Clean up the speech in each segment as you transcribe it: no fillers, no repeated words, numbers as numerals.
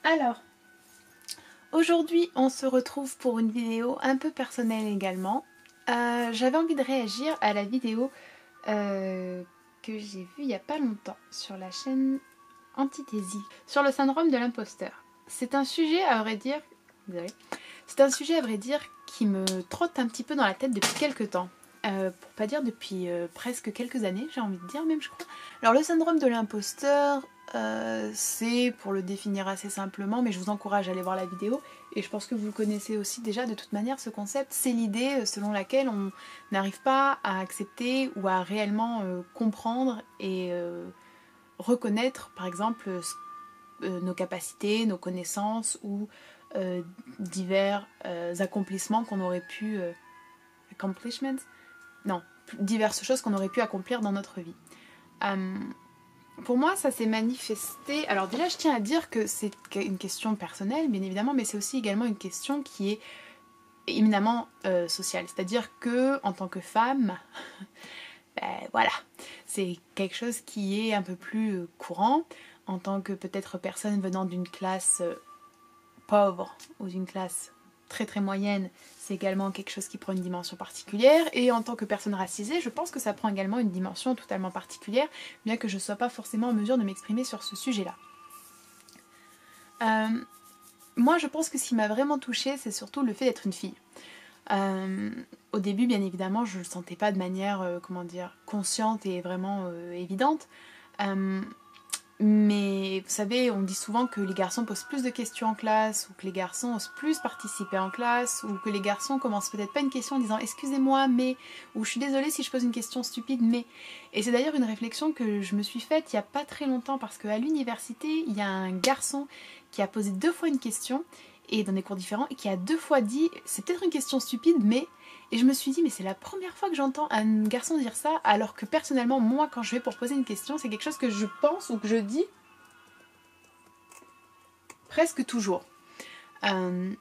Alors, aujourd'hui on se retrouve pour une vidéo un peu personnelle également. J'avais envie de réagir à la vidéo que j'ai vue il n'y a pas longtemps sur la chaîne Antithésie, sur le syndrome de l'imposteur. C'est un sujet à vrai dire, désolée, c'est un sujet à vrai dire qui me trotte un petit peu dans la tête depuis quelques temps. Pour pas dire depuis presque quelques années, j'ai envie de dire même je crois. Alors le syndrome de l'imposteur, c'est pour le définir assez simplement, mais je vous encourage à aller voir la vidéo, et je pense que vous le connaissez aussi déjà de toute manière ce concept, c'est l'idée selon laquelle on n'arrive pas à accepter ou à réellement comprendre et reconnaître par exemple nos capacités, nos connaissances ou divers accomplissements qu'on aurait pu... accomplishments? Non, diverses choses qu'on aurait pu accomplir dans notre vie. Pour moi, ça s'est manifesté... Alors déjà, je tiens à dire que c'est une question personnelle, bien évidemment, mais c'est aussi également une question qui est éminemment sociale. C'est-à-dire que, en tant que femme, ben voilà, c'est quelque chose qui est un peu plus courant. En tant que peut-être personne venant d'une classe pauvre ou d'une classe très très moyenne, c'est également quelque chose qui prend une dimension particulière, et en tant que personne racisée, je pense que ça prend également une dimension totalement particulière, bien que je ne sois pas forcément en mesure de m'exprimer sur ce sujet-là. Moi je pense que ce qui m'a vraiment touchée, c'est surtout le fait d'être une fille. Au début, bien évidemment, je ne le sentais pas de manière, comment dire, consciente et vraiment évidente. Mais vous savez, on dit souvent que les garçons posent plus de questions en classe, ou que les garçons osent plus participer en classe, ou que les garçons commencent peut-être pas une question en disant excusez-moi mais, ou je suis désolée si je pose une question stupide mais. Et c'est d'ailleurs une réflexion que je me suis faite il y a pas très longtemps, parce qu'à l'université, il y a un garçon qui a posé 2 fois une question, et dans des cours différents, et qui a 2 fois dit c'est peut-être une question stupide mais. Et je me suis dit, mais c'est la première fois que j'entends un garçon dire ça, alors que personnellement, moi, quand je vais pour poser une question, c'est quelque chose que je pense ou que je dis presque toujours. Je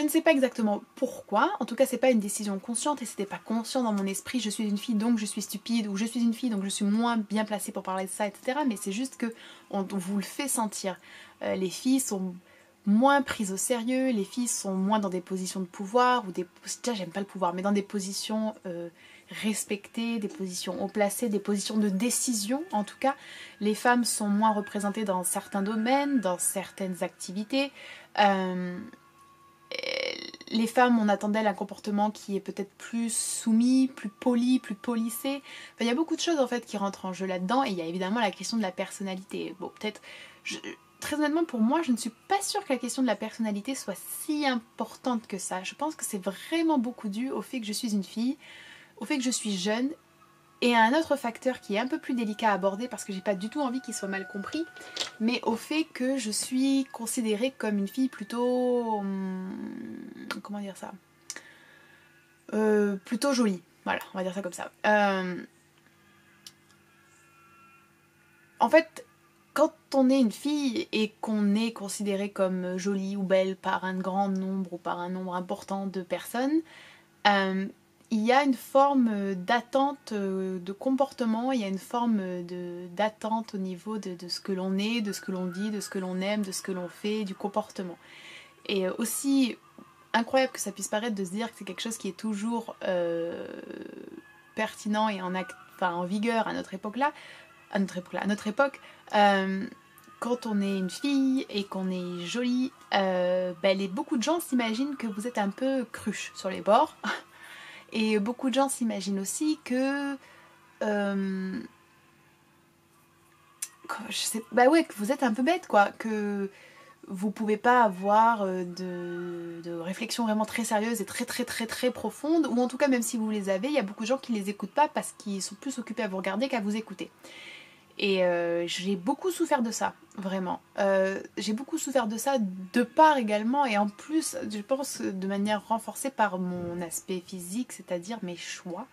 ne sais pas exactement pourquoi, en tout cas c'est pas une décision consciente, et c'était pas conscient dans mon esprit, je suis une fille donc je suis stupide, ou je suis une fille donc je suis moins bien placée pour parler de ça, etc. Mais c'est juste que on vous le fait sentir. Les filles sont moins prises au sérieux, les filles sont moins dans des positions de pouvoir, ou des... déjà j'aime pas le pouvoir, mais dans des positions respectées, des positions haut placées, des positions de décision en tout cas. Les femmes sont moins représentées dans certains domaines, dans certaines activités. Les femmes, on attendait un comportement qui est peut-être plus soumis, plus poli, plus polissé. Enfin, il y a beaucoup de choses en fait qui rentrent en jeu là-dedans, et il y a évidemment la question de la personnalité. Bon, peut-être... Très honnêtement, pour moi, je ne suis pas sûre que la question de la personnalité soit si importante que ça. Je pense que c'est vraiment beaucoup dû au fait que je suis une fille, au fait que je suis jeune, et à un autre facteur qui est un peu plus délicat à aborder parce que j'ai pas du tout envie qu'il soit mal compris, mais au fait que je suis considérée comme une fille plutôt... comment dire ça, plutôt jolie. Voilà, on va dire ça comme ça. En fait, quand on est une fille et qu'on est considérée comme jolie ou belle par un grand nombre ou par un nombre important de personnes, il y a une forme d'attente de comportement, il y a une forme d'attente au niveau de ce que l'on est, de ce que l'on dit, de ce que l'on aime, de ce que l'on fait, du comportement. Et aussi incroyable que ça puisse paraître de se dire que c'est quelque chose qui est toujours pertinent et en vigueur à notre époque-là, à notre époque, quand on est une fille et qu'on est jolie, beaucoup de gens s'imaginent que vous êtes un peu cruche sur les bords. Et beaucoup de gens s'imaginent aussi que... que vous êtes un peu bête, quoi. Que vous pouvez pas avoir de réflexion vraiment très sérieuse et très très très très profonde, ou en tout cas même si vous les avez, il y a beaucoup de gens qui les écoutent pas parce qu'ils sont plus occupés à vous regarder qu'à vous écouter. Et j'ai beaucoup souffert de ça, vraiment. J'ai beaucoup souffert de ça de part également, et en plus, je pense, de manière renforcée par mon aspect physique, c'est-à-dire mes choix.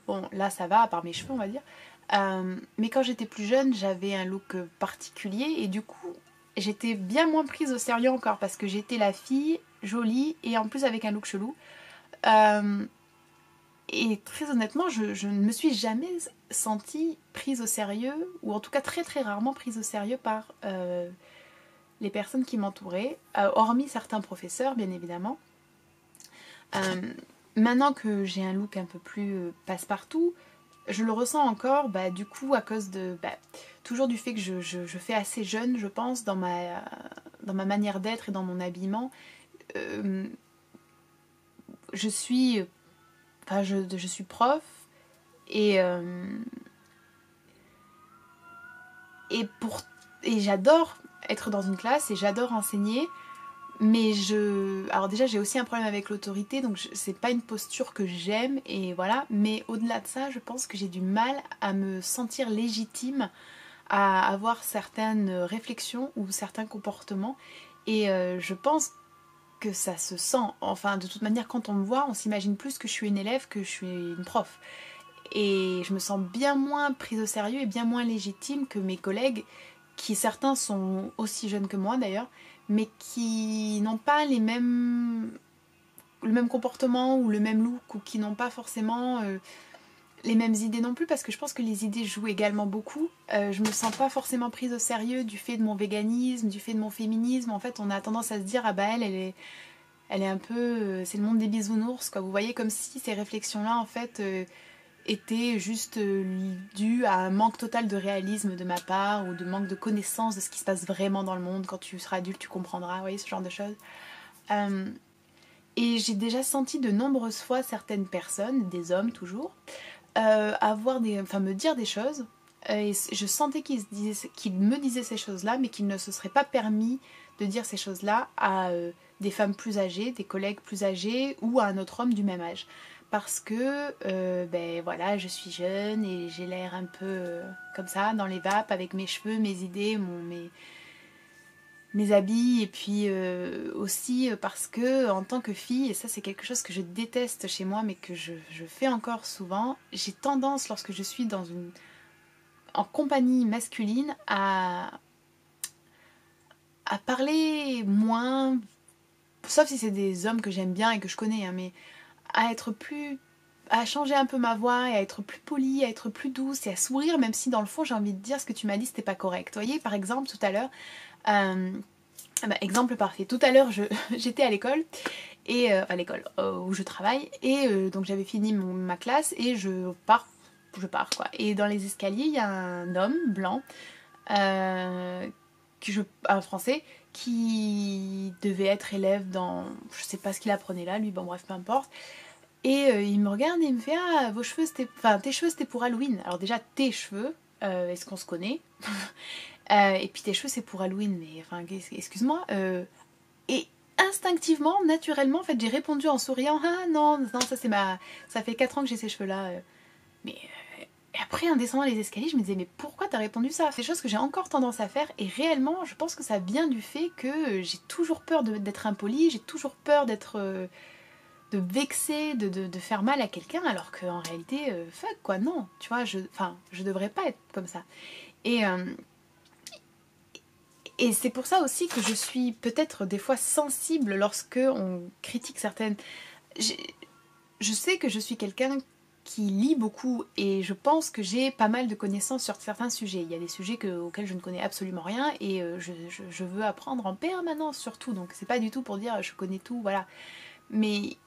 Bon, là ça va, à part mes cheveux, on va dire. Mais quand j'étais plus jeune, j'avais un look particulier, et du coup, j'étais bien moins prise au sérieux encore, parce que j'étais la fille jolie, et en plus avec un look chelou. Et très honnêtement, je ne me suis jamais sentie prise au sérieux, ou en tout cas très très rarement prise au sérieux par les personnes qui m'entouraient, hormis certains professeurs bien évidemment. Maintenant que j'ai un look un peu plus passe-partout, je le ressens encore du coup à cause de toujours du fait que je fais assez jeune, je pense, dans ma manière d'être et dans mon habillement. Je suis prof et et pour et j'adore être dans une classe et j'adore enseigner. Mais alors déjà j'ai aussi un problème avec l'autorité, donc c'est pas une posture que j'aime et voilà. Mais au-delà de ça, je pense que j'ai du mal à me sentir légitime à avoir certaines réflexions ou certains comportements. Et je pense que ça se sent. Enfin, de toute manière, quand on me voit, on s'imagine plus que je suis une élève que je suis une prof. Et je me sens bien moins prise au sérieux et bien moins légitime que mes collègues, qui certains sont aussi jeunes que moi d'ailleurs, mais qui n'ont pas le même comportement ou le même look, ou qui n'ont pas forcément les mêmes idées non plus, parce que je pense que les idées jouent également beaucoup. Je me sens pas forcément prise au sérieux du fait de mon véganisme, du fait de mon féminisme. En fait, on a tendance à se dire, ah bah elle est un peu... c'est le monde des bisounours, quoi. Vous voyez, comme si ces réflexions-là, en fait... était juste dû à un manque total de réalisme de ma part, ou de manque de connaissance de ce qui se passe vraiment dans le monde. Quand tu seras adulte, tu comprendras, vous voyez, ce genre de choses. Et j'ai déjà senti de nombreuses fois certaines personnes, des hommes toujours, me dire des choses, et je sentais qu'ils me disaient ces choses-là, mais qu'ils ne se seraient pas permis de dire ces choses-là à des femmes plus âgées, des collègues plus âgés, ou à un autre homme du même âge. Parce que voilà, je suis jeune et j'ai l'air un peu comme ça, dans les vapes, avec mes cheveux, mes idées, mes habits, et puis aussi parce que en tant que fille, et ça c'est quelque chose que je déteste chez moi, mais que je fais encore souvent, j'ai tendance, lorsque je suis en compagnie masculine, à parler moins, sauf si c'est des hommes que j'aime bien et que je connais, hein, mais à changer un peu ma voix et à être plus polie, à être plus douce et à sourire, même si dans le fond j'ai envie de dire ce que tu m'as dit c'était pas correct. Vous voyez, par exemple, tout à l'heure, exemple parfait, tout à l'heure j'étais à l'école, et à l'école où je travaille, et donc j'avais fini ma classe et je pars quoi. Et dans les escaliers, il y a un homme blanc, un français, qui devait être élève dans... je sais pas ce qu'il apprenait là, lui, bon bref, peu importe. Et il me regarde et il me fait, ah, tes cheveux c'était pour Halloween. Alors déjà, tes cheveux, est-ce qu'on se connaît? Et puis tes cheveux c'est pour Halloween, mais enfin, excuse-moi. Et instinctivement, naturellement, en fait, j'ai répondu en souriant, ah non, non, ça fait 4 ans que j'ai ces cheveux-là. Mais et après, en descendant les escaliers, je me disais, mais pourquoi t'as répondu ça? C'est des choses que j'ai encore tendance à faire, et réellement, je pense que ça vient du fait que j'ai toujours peur d'être impolie, j'ai toujours peur d'être... de vexer, de faire mal à quelqu'un, alors qu'en réalité, fuck quoi, non, tu vois, je devrais pas être comme ça. Et c'est pour ça aussi que je suis peut-être des fois sensible lorsque on critique certaines... Je sais que je suis quelqu'un qui lit beaucoup, et je pense que j'ai pas mal de connaissances sur certains sujets. Il y a des sujets auxquels je ne connais absolument rien, et je veux apprendre en permanence surtout, donc c'est pas du tout pour dire je connais tout, voilà. Mais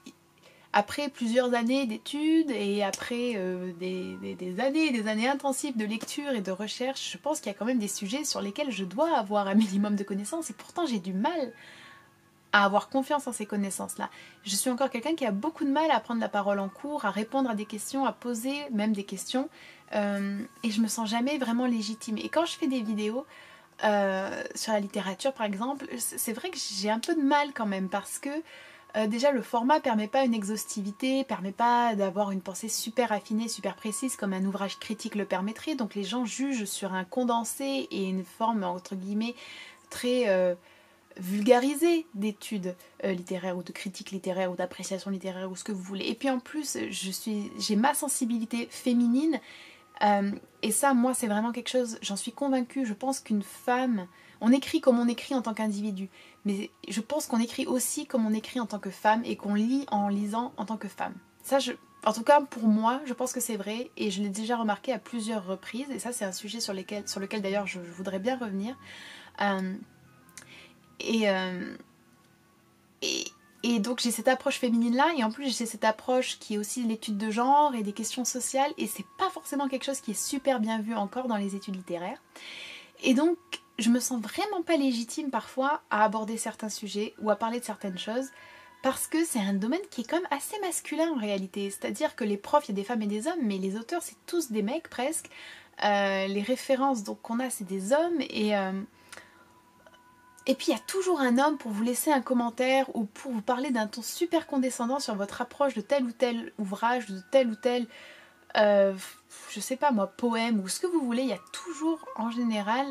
après plusieurs années d'études et après des années et des années intensives de lecture et de recherche, je pense qu'il y a quand même des sujets sur lesquels je dois avoir un minimum de connaissances, et pourtant j'ai du mal à avoir confiance en ces connaissances-là. Je suis encore quelqu'un qui a beaucoup de mal à prendre la parole en cours, à répondre à des questions, à poser même des questions, et je me sens jamais vraiment légitime. Et quand je fais des vidéos sur la littérature par exemple, c'est vrai que j'ai un peu de mal quand même, parce que déjà le format permet pas une exhaustivité, permet pas d'avoir une pensée super affinée, super précise comme un ouvrage critique le permettrait, donc les gens jugent sur un condensé et une forme entre guillemets très vulgarisée d'études littéraires, ou de critique littéraire, ou d'appréciation littéraire, ou ce que vous voulez. Et puis en plus, j'ai ma sensibilité féminine, et ça, moi, c'est vraiment quelque chose, j'en suis convaincue. Je pense qu'une femme, on écrit comme on écrit en tant qu'individu, mais je pense qu'on écrit aussi comme on écrit en tant que femme, et qu'on lit en lisant en tant que femme. Ça, en tout cas, pour moi, je pense que c'est vrai, et je l'ai déjà remarqué à plusieurs reprises, et ça, c'est un sujet sur lequel d'ailleurs je voudrais bien revenir. Et, et, et donc j'ai cette approche féminine là, et en plus j'ai cette approche qui est aussi l'étude de genre et des questions sociales, et c'est pas forcément quelque chose qui est super bien vu encore dans les études littéraires. Et donc je me sens vraiment pas légitime parfois à aborder certains sujets ou à parler de certaines choses, parce que c'est un domaine qui est quand même assez masculin en réalité. C'est-à-dire que les profs, il y a des femmes et des hommes, mais les auteurs, c'est tous des mecs presque. Les références donc qu'on a, c'est des hommes. Et puis il y a toujours un homme pour vous laisser un commentaire ou pour vous parler d'un ton super condescendant sur votre approche de tel ou tel ouvrage, de tel ou tel, euh, je sais pas moi, poème ou ce que vous voulez. Il y a toujours en général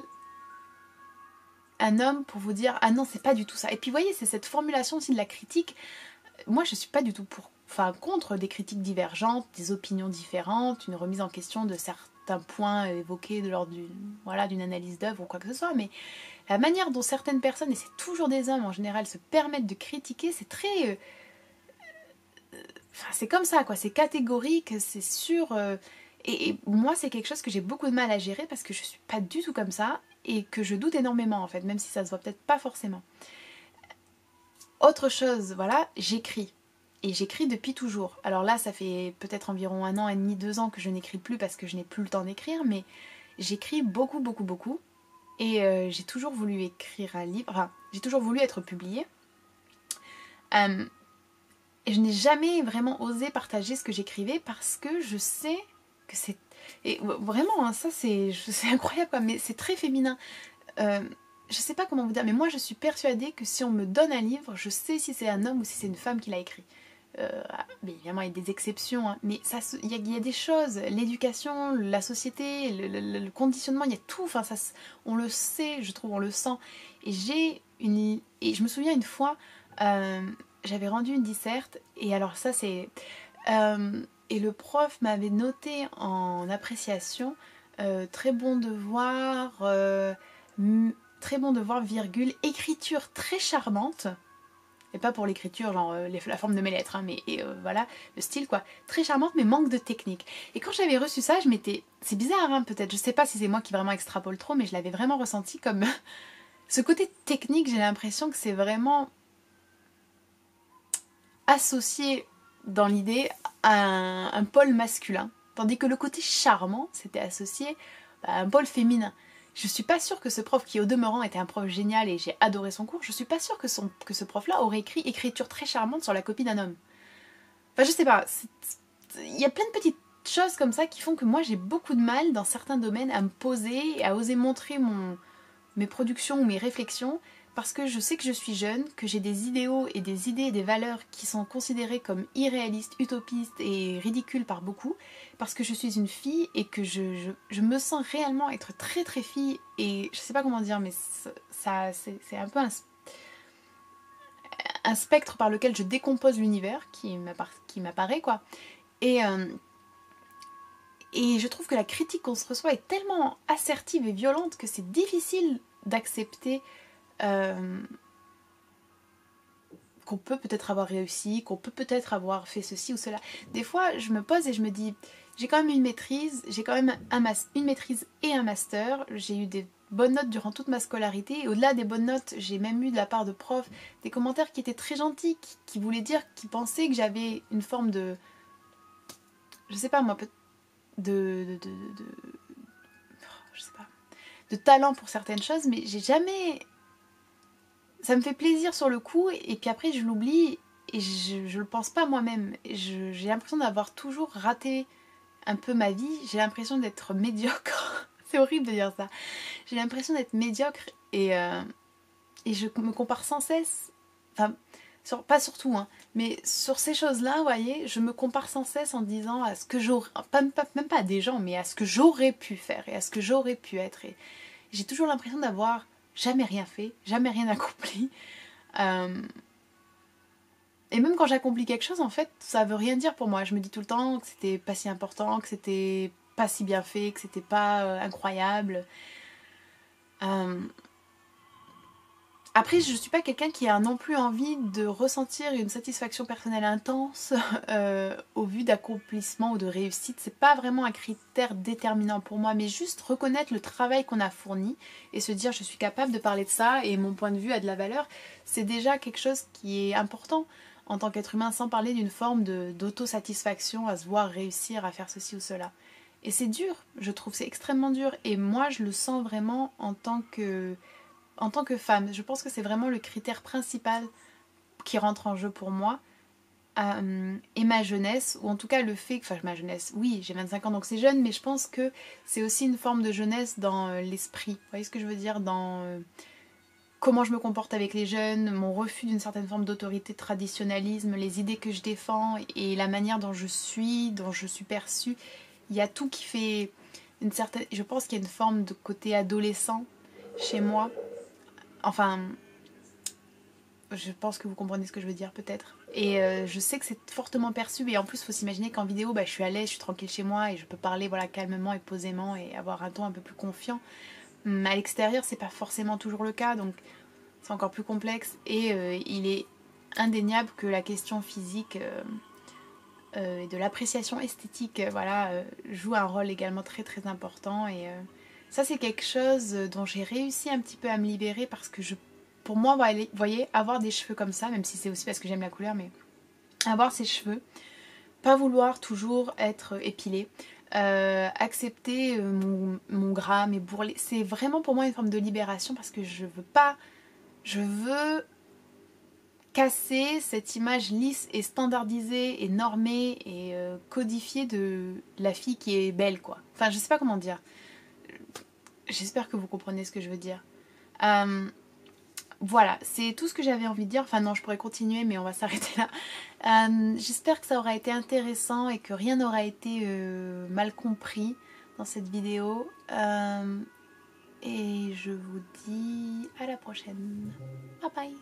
un homme pour vous dire ah non, c'est pas du tout ça. Et puis vous voyez, c'est cette formulation aussi de la critique. Moi je suis pas du tout contre des critiques divergentes, des opinions différentes, une remise en question de certains points évoqués lors d'une analyse d'œuvre ou quoi que ce soit, mais la manière dont certaines personnes, et c'est toujours des hommes en général, se permettent de critiquer, c'est très... Enfin, c'est comme ça, quoi, c'est catégorique, c'est sûr... et moi, c'est quelque chose que j'ai beaucoup de mal à gérer parce que je suis pas du tout comme ça et que je doute énormément, en fait, même si ça se voit peut-être pas forcément. Autre chose, voilà, j'écris. Et j'écris depuis toujours. Alors là, ça fait peut-être environ 1 an et demi, 2 ans que je n'écris plus parce que je n'ai plus le temps d'écrire, mais j'écris beaucoup, beaucoup, beaucoup. Et j'ai toujours voulu écrire un livre, enfin, j'ai toujours voulu être publiée. Et je n'ai jamais vraiment osé partager ce que j'écrivais parce que je sais que c'est... Et vraiment, hein, ça c'est incroyable, quoi, mais c'est très féminin. Je sais pas comment vous dire, mais moi je suis persuadée que si on me donne un livre, je sais si c'est un homme ou si c'est une femme qui l'a écrit. Mais évidemment, il y a des exceptions, hein, mais il y a des choses, l'éducation, la société, le conditionnement, il y a tout, enfin, on le sait, je trouve, on le sent. Et je me souviens une fois, j'avais rendu une disserte, et alors ça c'est... et le prof m'avait noté en appréciation, très bon devoir, très bon devoir, virgule, écriture très charmante. Et pas pour l'écriture, genre la forme de mes lettres, hein, mais voilà, le style quoi. Très charmante, mais manque de technique. Et quand j'avais reçu ça, je m'étais... C'est bizarre, hein, peut-être, je sais pas si c'est moi qui vraiment extrapole trop, mais je l'avais vraiment ressenti comme... Ce côté technique, j'ai l'impression que c'est vraiment associé dans l'idée à un pôle masculin. Tandis que le côté charmant, c'était associé à un pôle féminin. Je suis pas sûre que ce prof, qui au demeurant était un prof génial et j'ai adoré son cours, je suis pas sûre que ce prof-là aurait écrit écriture très charmante sur la copie d'un homme. Enfin, je sais pas. Il y a plein de petites choses comme ça qui font que moi j'ai beaucoup de mal dans certains domaines à me poser et à oser montrer mes productions ou mes réflexions parce que je sais que je suis jeune, que j'ai des idéaux et des idées et des valeurs qui sont considérées comme irréalistes, utopistes et ridicules par beaucoup, parce que je suis une fille et que je me sens réellement être très très fille, et je sais pas comment dire, mais ça c'est un peu un spectre par lequel je décompose l'univers qui m'apparaît quoi. Et, et je trouve que la critique qu'on se reçoit est tellement assertive et violente que c'est difficile d'accepter qu'on peut peut-être avoir réussi, qu'on peut peut-être avoir fait ceci ou cela. Des fois, je me pose et je me dis, j'ai quand même une maîtrise, j'ai quand même une maîtrise et un master, j'ai eu des bonnes notes durant toute ma scolarité, et au-delà des bonnes notes, j'ai même eu de la part de profs des commentaires qui étaient très gentils, qui voulaient dire, qui pensaient que j'avais une forme de... Je sais pas moi, je sais pas, de talent pour certaines choses, mais j'ai jamais... Ça me fait plaisir sur le coup, et puis après je l'oublie, et je le pense pas moi-même. J'ai l'impression d'avoir toujours raté un peu ma vie, j'ai l'impression d'être médiocre. C'est horrible de dire ça. J'ai l'impression d'être médiocre, et je me compare sans cesse. Enfin, pas surtout, hein, mais sur ces choses-là, vous voyez, je me compare sans cesse en disant à ce que j'aurais... Même pas à des gens, mais à ce que j'aurais pu faire, et à ce que j'aurais pu être. Et j'ai toujours l'impression d'avoir jamais rien fait, jamais rien accompli. Et même quand j'accomplis quelque chose, en fait, ça veut rien dire pour moi. Je me dis tout le temps que c'était pas si important, que c'était pas si bien fait, que c'était pas incroyable. Après, je ne suis pas quelqu'un qui a non plus envie de ressentir une satisfaction personnelle intense au vu d'accomplissement ou de réussite. C'est pas vraiment un critère déterminant pour moi, mais juste reconnaître le travail qu'on a fourni et se dire je suis capable de parler de ça et mon point de vue a de la valeur, c'est déjà quelque chose qui est important en tant qu'être humain, sans parler d'une forme d'autosatisfaction à se voir réussir à faire ceci ou cela. Et c'est dur, je trouve, c'est extrêmement dur. Et moi, je le sens vraiment en tant que femme. Je pense que c'est vraiment le critère principal qui rentre en jeu pour moi. Et ma jeunesse, ou en tout cas le fait que, enfin ma jeunesse, oui j'ai 25 ans donc c'est jeune, mais je pense que c'est aussi une forme de jeunesse dans l'esprit. Vous voyez ce que je veux dire, dans comment je me comporte avec les jeunes, mon refus d'une certaine forme d'autorité, traditionnalisme, les idées que je défends et la manière dont je suis perçue. Il y a tout qui fait une certaine... Je pense qu'il y a une forme de côté adolescent chez moi. Enfin, je pense que vous comprenez ce que je veux dire peut-être. Et je sais que c'est fortement perçu. Et en plus, il faut s'imaginer qu'en vidéo, je suis à l'aise, je suis tranquille chez moi et je peux parler voilà, calmement et posément et avoir un ton un peu plus confiant. Mais à l'extérieur, c'est pas forcément toujours le cas, donc c'est encore plus complexe. Et il est indéniable que la question physique et de l'appréciation esthétique joue un rôle également très très important. Et ça, c'est quelque chose dont j'ai réussi un petit peu à me libérer parce que pour moi, vous voyez, avoir des cheveux comme ça, même si c'est aussi parce que j'aime la couleur, mais avoir ces cheveux, pas vouloir toujours être épilée, accepter mon gras, mes bourrelets, c'est vraiment pour moi une forme de libération parce que je veux casser cette image lisse et standardisée et normée et codifiée de la fille qui est belle quoi. Enfin je sais pas comment dire. J'espère que vous comprenez ce que je veux dire. Voilà, c'est tout ce que j'avais envie de dire. Enfin non, je pourrais continuer, mais on va s'arrêter là. J'espère que ça aura été intéressant et que rien n'aura été mal compris dans cette vidéo. Et je vous dis à la prochaine. Bye bye.